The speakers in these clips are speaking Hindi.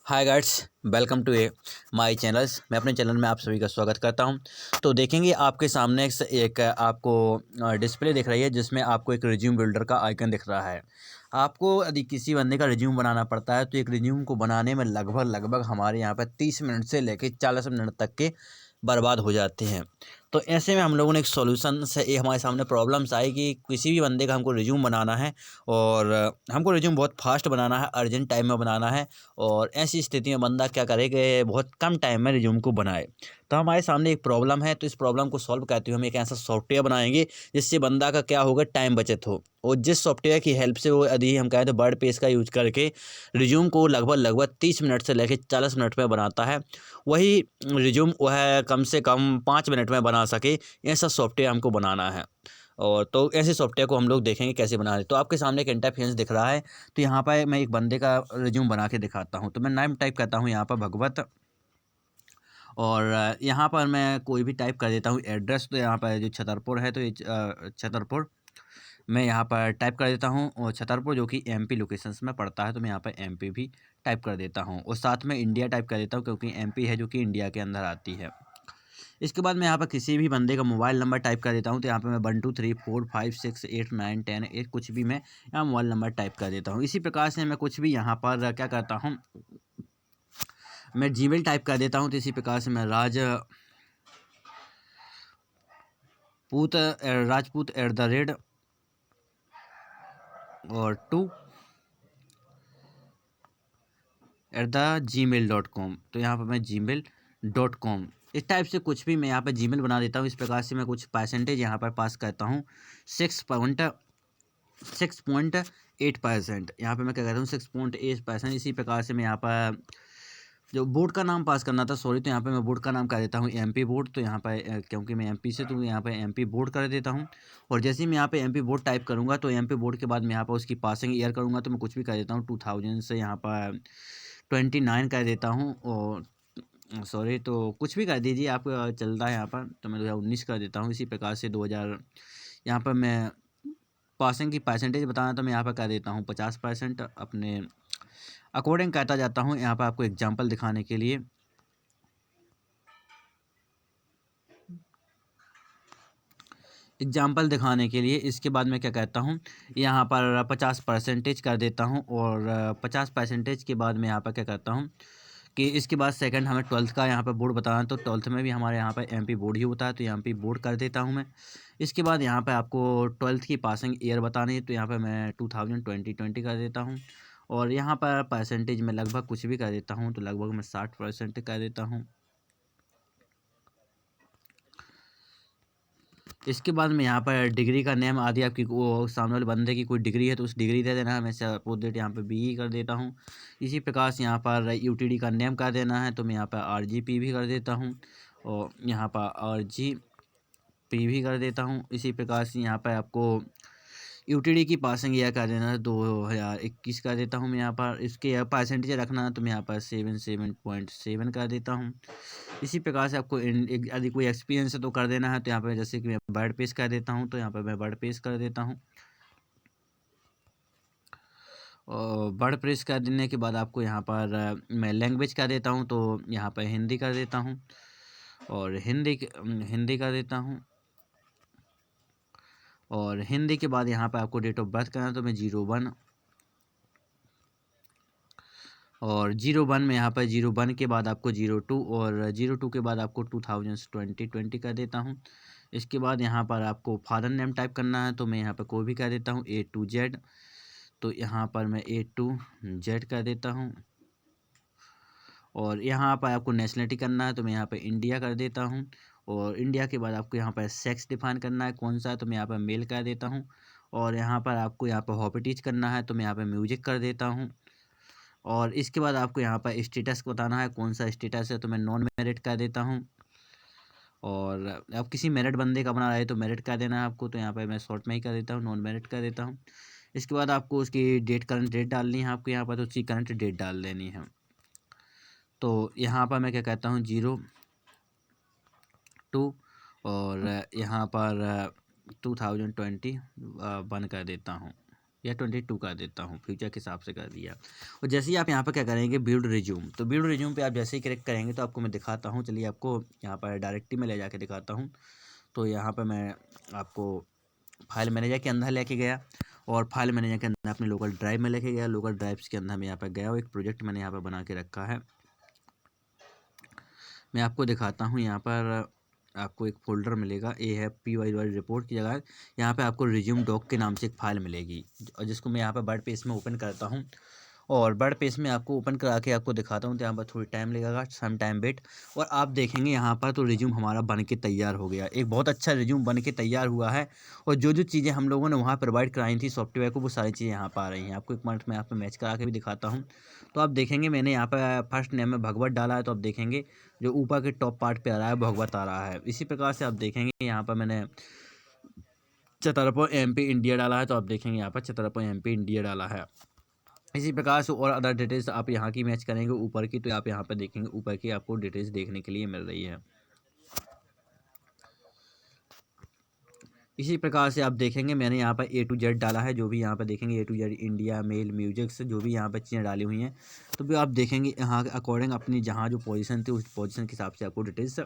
Hi guides, welcome to my channels. मैं अपने चैनल में आप सभी का स्वागत करता हूं। तो देखेंगे आपके सामने एक आपको डिस्प्ले दिख रही है जिसमें आपको एक रिज्यूम बिल्डर का आइकन दिख रहा है। आपको यदि किसी बंदे का रिज्यूम बनाना पड़ता है तो एक रिज्यूम को बनाने में लगभग हमारे यहाँ पर 30 मिनट से लेकर 40 मिनट तक के बर्बाद हो जाते हैं। तो ऐसे में हम लोगों ने एक सॉल्यूशन से ये हमारे सामने प्रॉब्लम्स आई कि किसी भी बंदे का हमको रिज्यूम बनाना है और हमको रिज्यूम बहुत फास्ट बनाना है, अर्जेंट टाइम में बनाना है। और ऐसी स्थिति में बंदा क्या करे कि बहुत कम टाइम में रिज्यूम को बनाए। तो हमारे सामने एक प्रॉब्लम है, तो इस प्रॉब्लम को सॉल्व करते हुए हम एक ऐसा सॉफ्टवेयर बनाएंगे जिससे बंदा का क्या होगा, टाइम बचत हो। और जिस सॉफ्टवेयर की हेल्प से वो यदि हम कहें तो वर्ड पेज का यूज करके रिज्यूम को लगभग 30 मिनट से लेकर 40 मिनट में बनाता है, वही रिज्यूम वह कम से कम 5 मिनट में बना सके, ऐसा सॉफ्टवेयर हमको बनाना है। और तो ऐसे सॉफ्टवेयर को हम लोग देखेंगे कैसे बनाना है। तो आपके सामने एक इंटरफेस दिख रहा है। तो यहाँ पर मैं एक बंदे का रिज्यूम बना के दिखाता हूँ। तो मैं नाम टाइप करता हूँ यहाँ पर भगवत, और यहाँ पर मैं कोई भी टाइप कर देता हूँ एड्रेस। तो यहाँ पर जो छतरपुर है तो ये छतरपुर मैं यहाँ पर टाइप कर देता हूँ, और छतरपुर जो कि एमपी लोकेशंस में पड़ता है तो मैं यहाँ पर एमपी भी टाइप कर देता हूँ, और साथ में इंडिया टाइप कर देता हूँ क्योंकि एमपी है जो कि इंडिया के अंदर आती है। इसके बाद मैं यहाँ पर किसी भी बंदे का मोबाइल नंबर टाइप कर देता हूँ। तो यहाँ पे मैं 1 2 3 4 5 6 8 9 10 कुछ भी मैं यहाँ मोबाइल नंबर टाइप कर देता हूँ। इसी प्रकार से मैं कुछ भी यहाँ पर क्या करता हूँ, मैं जीमेल टाइप कर देता हूँ। तो इसी प्रकार से मैं राजपूत @ और 2 @gmail.com। तो यहाँ पर मैं gmail.com इस टाइप से कुछ भी मैं यहाँ पर जीमेल बना देता हूँ। इस प्रकार से मैं कुछ परसेंटेज यहाँ पर पास करता हूँ, 6.8%। यहाँ पे मैं क्या कहता हूँ 6.8%। इसी प्रकार से मैं यहाँ पर जो बोर्ड का नाम पास करना था, सॉरी, तो यहाँ पे मैं बोर्ड का नाम कर देता हूँ एमपी बोर्ड। तो यहाँ पर क्योंकि मैं एमपी से, तो यहाँ पे एमपी बोर्ड कर देता हूँ। और जैसे ही मैं यहाँ पे एमपी बोर्ड टाइप करूँगा तो एमपी बोर्ड के बाद मैं यहाँ पर उसकी पासिंग ईयर करूँगा। तो मैं कुछ भी कर देता हूँ 2000 से यहाँ पर 29 कर देता हूँ। और सॉरी, तो कुछ भी कर दीजिए, आप चलता है यहाँ पर। तो मैं 2019 कर देता हूँ। इसी प्रकार से 2000 यहाँ पर मैं पासिंग की परसेंटेज बताना, तो मैं यहाँ पर कर देता हूँ 50%। अपने अकॉर्डिंग कहता जाता हूँ यहाँ पर आपको एग्जांपल दिखाने के लिए। इसके बाद मैं क्या कहता हूँ, यहाँ पर 50% कर देता हूँ। और 50% के बाद मैं यहाँ पर क्या करता हूँ कि इसके बाद सेकंड हमें 12th का यहाँ पर बोर्ड बताना है। तो 12th में भी हमारे यहाँ पर एमपी बोर्ड ही होता है, तो एमपी बोर्ड कर देता हूँ मैं। इसके बाद यहाँ पे आपको 12th की पासिंग ईयर बतानी है, तो यहाँ पे मैं 2020 कर देता हूँ। और यहाँ पर परसेंटेज में लगभग कुछ भी कर देता हूँ, तो लगभग मैं 60% कर देता हूँ। इसके बाद मैं यहाँ पर डिग्री का नेम आदि, आपकी वो सामने वाले बंदे की कोई डिग्री है तो उस डिग्री दे देना है। मैं सपोज डेट यहाँ पे बी कर देता हूँ। इसी प्रकार से यहाँ पर यूटीडी का नेम कर देना है, तो मैं यहाँ पर आरजीपी भी कर देता हूँ, और यहाँ पर आरजीपी भी कर देता हूँ। इसी प्रकार से यहाँ पर आपको यूटीडी की पासिंग यह कर देना है 2021 कर देता हूँ मैं यहाँ पर। इसके परसेंटेज रखना है, तो मैं यहाँ पर 77.7 कर देता हूँ। इसी प्रकार से आपको यदि कोई एक्सपीरियंस है तो कर देना है। तो यहाँ पर जैसे कि मैं वर्ड पेज कर देता हूँ, तो यहाँ पर मैं वर्ड पेज कर देता हूँ। और वर्ड प्रेस कर देने के बाद आपको यहाँ पर मैं लैंग्वेज कर देता हूँ, तो यहाँ पर हिंदी कर देता हूँ, और हिंदी कर देता हूँ। और हिंदी के बाद यहाँ पर आपको डेट ऑफ बर्थ करना है, तो मैं 01, और 01 में यहाँ पर 01 के बाद आपको 02, और 02 के बाद आपको 2020 कर देता हूँ। इसके बाद यहाँ पर आपको फादर नेम टाइप करना है, तो मैं यहाँ पर कोई भी कर देता हूँ A to Z। तो यहाँ पर मैं A to Z कर देता हूँ। और यहाँ पर आपको नेशनलिटी करना है, तो मैं यहाँ पर इंडिया कर देता हूँ। और इंडिया के बाद आपको यहाँ पर सेक्स डिफाइन करना है कौन सा, तो मैं यहाँ पर मेल कर देता हूँ। और यहाँ पर आपको यहाँ पर हॉबीज करना है, तो मैं यहाँ पर म्यूजिक कर देता हूँ। और इसके बाद आपको यहाँ पर स्टेटस बताना है कौन सा स्टेटस है, तो मैं नॉन मैरिड कर देता हूँ। और आप किसी मैरिड बंदे का बना रहे तो मैरिड कर देना है आपको, तो यहाँ पर मैं शॉर्ट में ही कर देता हूँ, नॉन मैरिड कर देता हूँ। इसके बाद आपको उसकी करंट डेट डालनी है आपको यहाँ पर, तो उसकी करंट डेट डाल देनी है। तो यहाँ पर मैं क्या कहता हूँ 02, और यहाँ पर 2021 कर देता हूँ। या 22 कर देता हूँ, फ्यूचर के हिसाब से कर दिया। और जैसे ही आप यहाँ पर क्या करेंगे बिल्ड रिज्यूम, तो बिल्ड रिज्यूम पे आप जैसे ही क्लिक करेंगे तो आपको मैं दिखाता हूँ। चलिए आपको यहाँ पर डायरेक्टली में ले जाके दिखाता हूँ। तो यहाँ पर मैं आपको फाइल मैनेजर के अंदर लेके गया और फाइल मैनेजर के अंदर अपने लोकल ड्राइव में लेके गया। लोकल ड्राइव्स के अंदर मैं यहाँ पर गया और एक प्रोजेक्ट मैंने यहाँ पर बना के रखा है। मैं आपको दिखाता हूँ। यहाँ पर आपको एक फ़ोल्डर मिलेगा, ए है PY वाली रिपोर्ट की जगह यहाँ पे आपको रिज्यूम डॉक के नाम से एक फ़ाइल मिलेगी, और जिसको मैं यहाँ पर वर्ड पेज में ओपन करता हूँ। और वर्ड पेज में आपको ओपन करा के आपको दिखाता हूँ। तो यहाँ पर थोड़ी टाइम लगेगा, सम टाइम वेट। और आप देखेंगे यहाँ पर तो रिज्यूम हमारा बन के तैयार हो गया, एक बहुत अच्छा रिज्यूम बन के तैयार हुआ है। और जो जो चीज़ें हम लोगों ने वहाँ प्रोवाइड कराई थी सॉफ्टवेयर को, वो सारी चीज़ें यहाँ पर आ रही हैं। आपको एक मिनट में यहाँ पर मैच करा के भी दिखाता हूँ। तो आप देखेंगे मैंने यहाँ पर फर्स्ट नेम में भगवत डाला है, तो आप देखेंगे जो ऊपर के टॉप पार्ट पे आ रहा है भगवत आ रहा है। इसी प्रकार से आप देखेंगे यहाँ पर मैंने छतरपुर MP इंडिया डाला है, तो आप देखेंगे यहाँ पर छतरपुर MP इंडिया डाला है। इसी प्रकार से और अदर डिटेल्स आप यहाँ की मैच करेंगे ऊपर की, तो आप यहाँ पर देखेंगे ऊपर की आपको डिटेल्स देखने के लिए मिल रही है। इसी प्रकार से आप देखेंगे मैंने यहाँ पर A to Z डाला है, जो भी यहाँ पर देखेंगे A to Z India male music से जो भी यहाँ पर चीज़ें डाली हुई हैं, तो भी आप देखेंगे यहाँ के अकॉर्डिंग अपनी जहाँ जो पोजीशन थी उस पोजीशन के हिसाब से आपको डिटेल्स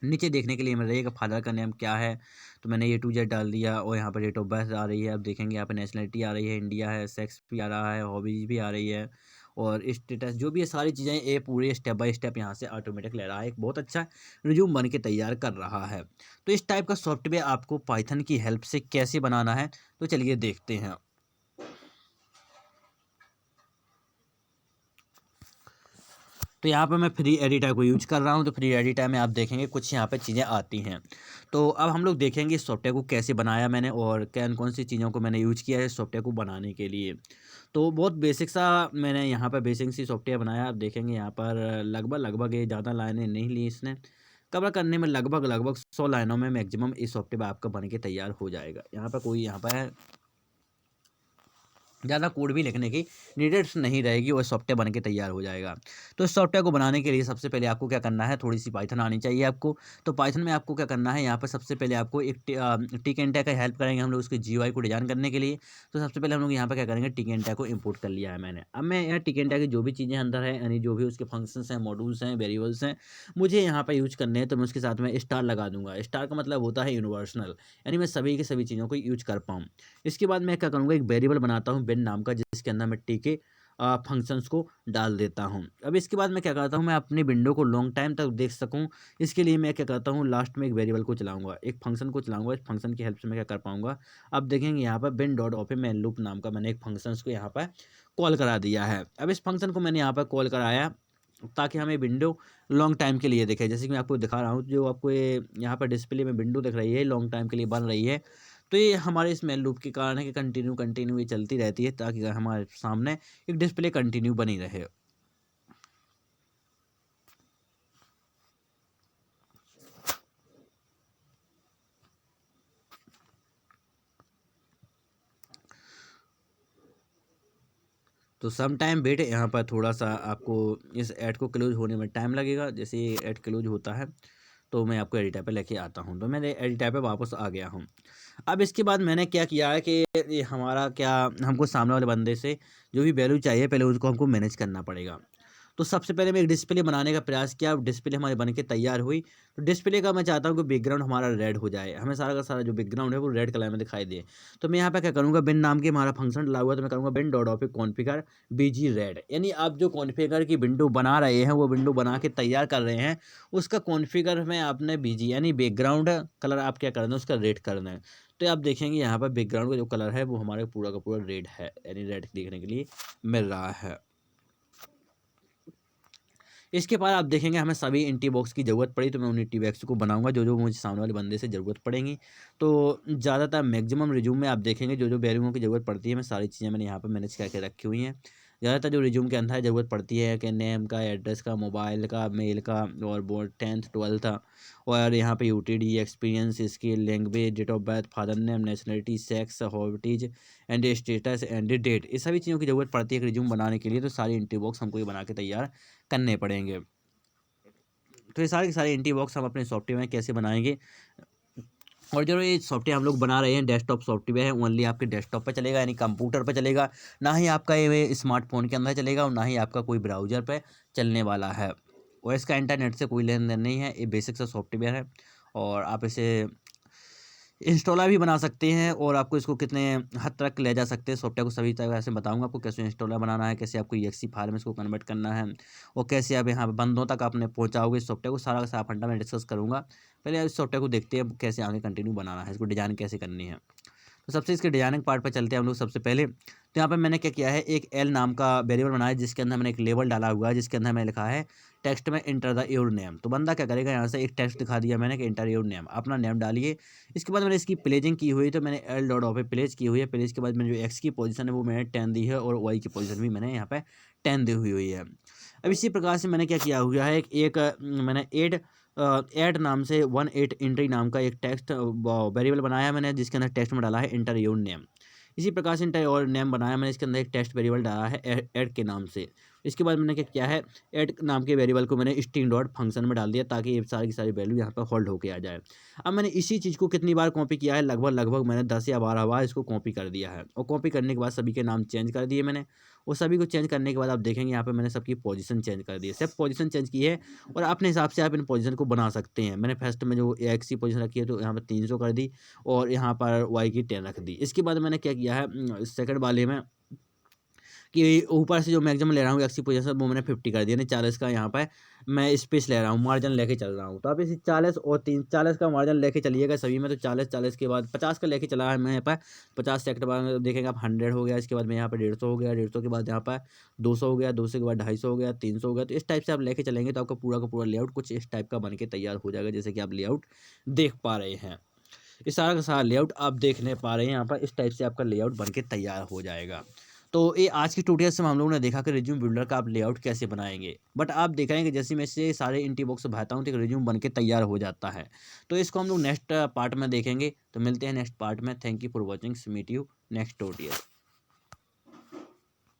नीचे देखने के लिए मिल रही है कि फादर का नेम क्या है। तो मैंने A to Z डाल दिया और यहाँ पर डेट ऑफ बर्थ आ रही है। अब देखेंगे यहाँ पर नेशनलिटी आ रही है, इंडिया है, सेक्स भी आ रहा है, हॉबीज भी आ रही है, और स्टेटस जो भी है सारी चीज़ें ये पूरे स्टेप बाय स्टेप यहाँ से ऑटोमेटिक ले रहा है। एक बहुत अच्छा रिज्यूम बन के तैयार कर रहा है। तो इस टाइप का सॉफ्टवेयर आपको पाइथन की हेल्प से कैसे बनाना है, तो चलिए देखते हैं। तो यहाँ पे मैं फ्री एडिटर को यूज कर रहा हूँ। तो फ्री एडिटर में आप देखेंगे कुछ यहाँ पे चीज़ें आती हैं। तो अब हम लोग देखेंगे इस सॉफ्टवेयर को कैसे बनाया मैंने और कौन सी चीज़ों को मैंने यूज किया है इस सॉफ्टवेयर को बनाने के लिए। तो बहुत बेसिक सा मैंने यहाँ पर बेसिक सी सॉफ्टवेयर बनाया। आप देखेंगे यहाँ पर लगभग ये ज़्यादा लाइनें नहीं ली इसने, कवर करने में लगभग 100 लाइनों में मैक्सिमम इस सॉफ्टवेयर आपका बन के तैयार हो जाएगा। यहाँ पर कोई यहाँ पर ज़्यादा कोड भी लिखने की नीडेड नहीं रहेगी और सॉफ्टवेयर बन के तैयार हो जाएगा। तो इस सॉफ्टवेयर को बनाने के लिए सबसे पहले आपको क्या करना है, थोड़ी सी पाइथन आनी चाहिए आपको। तो पाइथन में आपको क्या करना है, यहाँ पर सबसे पहले आपको एक टिक एंड टैग का हेल्प करेंगे हम लोग उसके GUI को डिजाइन करने के लिए। तो सबसे पहले हम लोग यहाँ पर क्या करेंगे, टिक एंड टैग को इंपोर्ट कर लिया है मैंने। अब मैं यहाँ टिक एंड टैग की जो भी चीज़ें अंदर है, यानी जो भी उसके फंक्शंस हैं, मॉड्यूल्स हैं, वेरिएबल्स हैं, मुझे यहाँ पर यूज करने हैं, तो मैं उसके साथ में स्टार लगा दूंगा। स्टार का मतलब होता है यूनिवर्सल, यानी मैं सभी की सभी चीज़ों को यूज कर पाऊँ। इसके बाद मैं क्या करूँगा, एक वेरिएबल बनाता हूँ बिन नाम का, जिसके अंदर मैं टी के फंक्शंस को डाल देता हूँ। अब इसके बाद मैं क्या करता हूँ, मैं अपनी विंडो को लॉन्ग टाइम तक देख सकूँ, इसके लिए मैं क्या करता हूँ, लास्ट में एक वेरिएबल को चलाऊँगा, एक फंक्शन को चलाऊँगा। इस फंक्शन की हेल्प से मैं क्या कर पाऊँगा, अब देखेंगे यहाँ पर बिन डॉट ओपन मैन लूप नाम का मैंने एक फंक्शंस को यहाँ पर कॉल करा दिया है। अब इस फंक्शन को मैंने यहाँ पर कॉल कराया ताकि हमें विंडो लॉन्ग टाइम के लिए दिखे। जैसे कि मैं आपको दिखा रहा हूँ, जो आपको ये यहाँ पर डिस्प्ले में विंडो दिख रही है, लॉन्ग टाइम के लिए बन रही है। तो ये हमारे इस मेन लूप के कारण है कि कंटिन्यू ये चलती रहती है, ताकि हमारे सामने एक डिस्प्ले कंटिन्यू बनी रहे। तो सम टाइम वेट, यहाँ पर थोड़ा सा आपको इस ऐड को क्लोज होने में टाइम लगेगा। जैसे ये ऐड क्लोज होता है तो मैं आपको एडिटर पे लेके आता हूँ। तो मैं एडिटर पे वापस आ गया हूँ। अब इसके बाद मैंने क्या किया है कि ये हमारा क्या, हमको सामने वाले बंदे से जो भी वैल्यू चाहिए पहले उसको हमको मैनेज करना पड़ेगा। तो सबसे पहले मैं एक डिस्प्ले बनाने का प्रयास किया। डिस्प्ले हमारी बन के तैयार हुई। तो डिस्प्ले का मैं चाहता हूँ कि बैकग्राउंड हमारा रेड हो जाए, हमें सारा का सारा जो बैकग्राउंड है वो रेड कलर में दिखाई दे। तो मैं यहाँ पे क्या करूँगा, बिन नाम के हमारा फंक्शन डाला हुआ है, तो मैं करूँगा bin dot of configure BG red, यानी आप जो कॉन्फिगर की विंडो बना रहे हैं, वो विंडो बना के तैयार कर रहे हैं, उसका कॉन्फिगर में आपने BG यानी बैकग्राउंड कलर आप क्या कर दें, उसका रेड कर दें। तो आप देखेंगे यहाँ पर बैकग्राउंड का जो कलर है वो हमारे पूरा का पूरा रेड है, यानी रेड देखने के लिए मिल रहा है। इसके बाद आप देखेंगे हमें सभी इंटी बॉक्स की ज़रूरत पड़ी, तो मैं उन इंटी बॉक्स को बनाऊंगा जो जो मुझे सामने वाले बंदे से ज़रूरत पड़ेंगी। तो ज़्यादातर मैक्सिमम रिज्यूम में आप देखेंगे जो जो बैरिंगों की ज़रूरत पड़ती है, मैं सारी चीज़ें मैंने यहाँ पर मैनेज करके रखी हुई हैं। ज़्यादातर जो रिज्यूम के अंदर ज़रूरत पड़ती है कि नेम का, एड्रेस का, मोबाइल का, मेल का, और बोर्ड 10th 12th, और यहाँ पे UTD, experience, skill, language, date of birth, father name, nationality, sex, hobbies and status and date, ये सभी चीज़ों की ज़रूरत पड़ती है एक रिज्यूम बनाने के लिए। तो सारी इंटी बॉक्स हमको ये बना के तैयार करने पड़ेंगे। तो ये सारे के सारे एंटी बॉक्स हम अपने सॉफ्टवेयर में कैसे बनाएंगे, और जो ये सॉफ्टवेयर हम लोग बना रहे हैं डेस्कटॉप सॉफ्टवेयर है, ओनली आपके डेस्कटॉप पे चलेगा, यानी कंप्यूटर पे चलेगा, ना ही आपका ये स्मार्टफोन के अंदर चलेगा और ना ही आपका कोई ब्राउज़र पे चलने वाला है। और इसका इंटरनेट से कोई लेन देन नहीं है, ये बेसिक सा सॉफ्टवेयर है और आप इसे इंस्टॉलर भी बना सकते हैं और आपको इसको कितने हद तक ले जा सकते हैं सॉफ्टवेयर को, सभी तरह से बताऊंगा आपको कैसे इंस्टॉलर बनाना है, कैसे आपको EXE फाइल में इसको कन्वर्ट करना है और कैसे आप यहाँ पे बंदों तक आपने पहुँचाओगे इस सॉफ्टवेयर को, सारा का सारा फंडा मैं डिस्कस करूँगा। पहले इस सॉफ्टवेयर को देखते हैं कैसे आगे कंटिन्यू बनाना है, इसको डिज़ाइन कैसे करनी है। तो सबसे इसके डिजाइनिंग पार्ट पर चलते हैं हम लोग सबसे पहले। तो यहाँ पे मैंने क्या किया है, एक एल नाम का वेरिएबल बनाया है जिसके अंदर मैंने एक लेबल डाला हुआ है, जिसके अंदर मैंने लिखा है टेक्स्ट में इंटर द योर नेम। तो बंदा क्या करेगा, यहाँ से एक टेक्स्ट दिखा दिया मैंने कि इंटर योर नेम, अपना नेम डालिए। इसके बाद मैंने इसकी प्लेजिंग की हुई, तो मैंने एल डॉट ऑफ प्लेज की हुई है। प्लेज के बाद मैंने जो एक्स की पोजीशन है वो मैंने 10 दी है और वाई की पोजीशन भी मैंने यहाँ पे 10 दी हुई है। अब इसी प्रकार से मैंने क्या किया हुआ है, मैंने ऐड नाम से 18 एंट्री नाम का एक टेक्स्ट वेरिएबल बनाया मैंने, जिसके अंदर टेक्स्ट में डाला है इंटर योर नेम। इसी प्रकार से इंटर योर नेम बनाया मैंने, इसके अंदर एक टेक्स्ट वेरिएबल डाला है ऐड के नाम से। इसके बाद मैंने क्या किया है, ऐड नाम के वेरिएबल को मैंने स्ट्रिंग डॉट फंक्शन में डाल दिया ताकि ये सारी की सारी वैल्यू यहाँ पर होल्ड होके आ जाए। अब मैंने इसी चीज़ को कितनी बार कॉपी किया है, लगभग मैंने 10 या 12 बार इसको कॉपी कर दिया है और कॉपी करने के बाद सभी के नाम चेंज कर दिए मैंने। और सभी को चेंज करने के बाद आप देखेंगे यहाँ पे मैंने सबकी पोजीशन चेंज कर दी है, सिर्फ पोजीशन चेंज की है और अपने हिसाब से आप इन पोजीशन को बना सकते हैं। मैंने फर्स्ट में जो एक्स की पोजीशन रखी है तो यहाँ पर 300 कर दी और यहाँ पर वाई की 10 रख दी। इसके बाद मैंने क्या किया है सेकंड वाले में कि ऊपर से जो मैक्सिमम ले रहा हूँ एक्स की पोजीशन वो मैंने 50 कर दिया, यानी 40 का यहाँ पर मैं स्पेस ले रहा हूँ, मार्जिन लेके चल रहा हूँ। तो आप इसी 40 और 40 का मार्जिन लेके चलिएगा सभी में। तो 40 के बाद 50 का लेके चला है मैं यहाँ पर, 50 सेकंड बाद देखेंगे आप 100 हो गया। इसके बाद में यहाँ पर 150 हो गया, 150 के बाद यहाँ पर 200 हो गया, 200 के बाद 250 हो गया, 300 हो गया। तो इस टाइप से आप लेके चलेंगे तो आपका पूरा का पूरा लेआउट कुछ इस टाइप का बन के तैयार हो जाएगा, जैसे कि आप लेआउट देख पा रहे हैं। इस सारा का सारा लेआउट आप देखने पा रहे हैं यहाँ पर, इस टाइप से आपका लेआउट बन के तैयार हो जाएगा। तो ये आज की ट्यूटोरियल से हम लोगों ने देखा कि रिज्यूम बिल्डर का आप लेआउट कैसे बनाएंगे। बट आप देखेंगे जैसे मैं से सारे इंटी बॉक्स भरता हूँ तो एक रिज्यूम बन के तैयार हो जाता है। तो इसको हम लोग नेक्स्ट पार्ट में देखेंगे। तो मिलते हैं नेक्स्ट पार्ट में। Thank you for watching, meet you next tutorial.